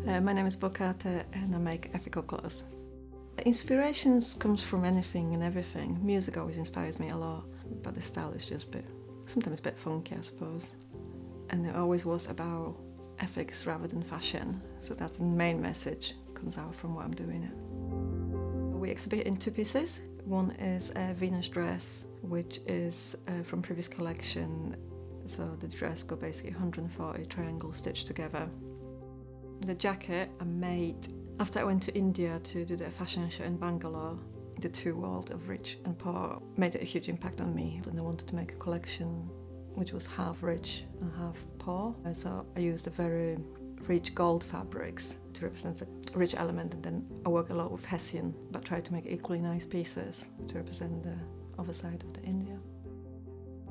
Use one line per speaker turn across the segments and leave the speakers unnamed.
My name is Bokata and I make ethical clothes. The inspirations comes from anything and everything. Music always inspires me a lot, but the style is just sometimes a bit funky, I suppose. And it always was about ethics rather than fashion, so that's the main message comes out from what I'm doing it. We exhibit in two pieces. One is a Venus dress, which is from previous collection. So the dress got basically 140 triangles stitched together. The jacket I made after I went to India to do the fashion show in Bangalore. The two worlds of rich and poor made a huge impact on me, and I wanted to make a collection which was half rich and half poor. So I used a very rich gold fabrics to represent the rich element, and then I work a lot with Hessian, but try to make equally nice pieces to represent the other side of the India.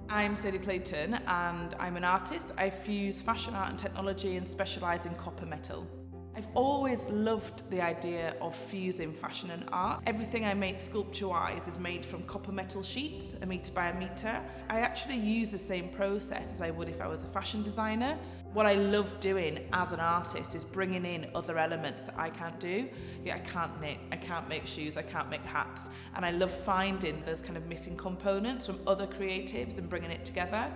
I'm Sadie Clayton and I'm an artist. I fuse fashion art and technology and specialise in copper metal. I've always loved the idea of fusing fashion and art. Everything I make sculpture-wise is made from copper metal sheets, a metre by a metre. I actually use the same process as I would if I was a fashion designer. What I love doing as an artist is bringing in other elements that I can't do. I can't knit, I can't make shoes, I can't make hats. And I love finding those kind of missing components from other creatives and bringing it together.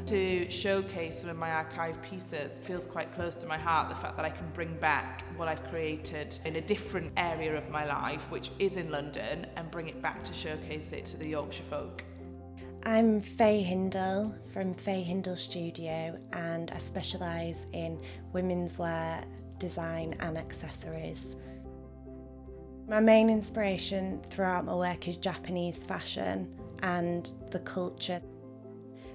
To showcase some of my archive pieces feels quite close to my heart, the fact that I can bring back what I've created in a different area of my life, which is in London, and bring it back to showcase it to the Yorkshire folk.
I'm Faye Hindle from Faye Hindle Studio, and I specialise in womenswear design and accessories. My main inspiration throughout my work is Japanese fashion and the culture.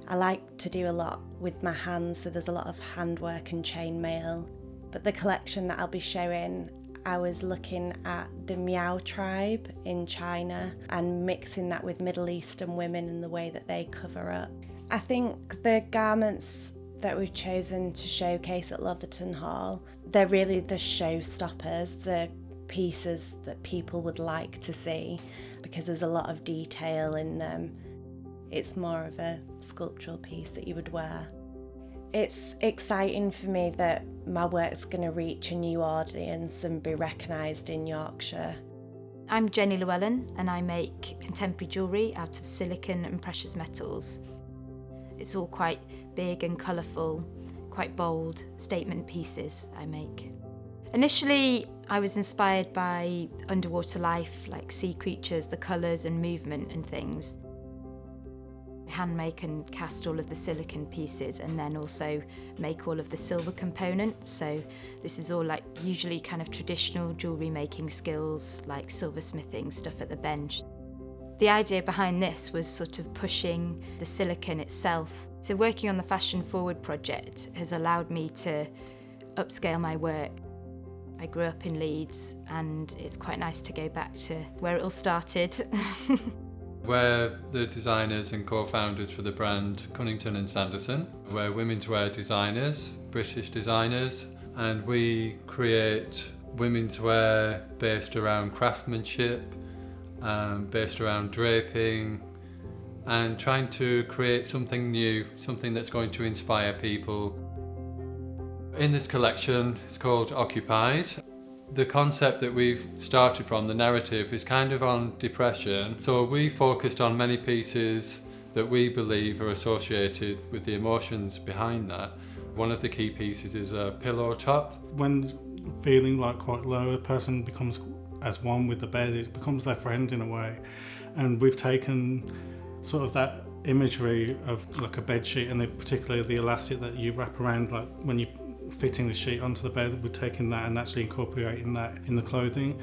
I like to do a lot with my hands, so there's a lot of handwork and chainmail. But the collection that I'll be showing, I was looking at the Miao tribe in China and mixing that with Middle Eastern women and the way that they cover up. I think the garments that we've chosen to showcase at Lotherton Hall, they're really the showstoppers, the pieces that people would like to see, because there's a lot of detail in them. It's more of a sculptural piece that you would wear. It's exciting for me that my work's going to reach a new audience and be recognised in Yorkshire.
I'm Jenny Llewelyn and I make contemporary jewellery out of silicone and precious metals. It's all quite big and colourful, quite bold statement pieces I make. Initially, I was inspired by underwater life, like sea creatures, the colours and movement and things. Hand make and cast all of the silicone pieces and then also make all of the silver components. So this is all like usually kind of traditional jewellery making skills like silversmithing, stuff at the bench. The idea behind this was sort of pushing the silicone itself. So working on the Fashion Forward project has allowed me to upscale my work. I grew up in Leeds and it's quite nice to go back to where it all started.
We're the designers and co-founders for the brand Cunnington Sanderson. We're womenswear designers, British designers, and we create womenswear based around craftsmanship, based around draping, and trying to create something new, something that's going to inspire people. In this collection, it's called Occupied. The concept that we've started from, the narrative, is kind of on depression. So we focused on many pieces that we believe are associated with the emotions behind that. One of the key pieces is a pillow top.
When feeling like quite low, a person becomes as one with the bed, it becomes their friend in a way. And we've taken sort of that imagery of like a bed sheet, and particularly the elastic that you wrap around, like when you fitting the sheet onto the bed, we're taking that and actually incorporating that in the clothing.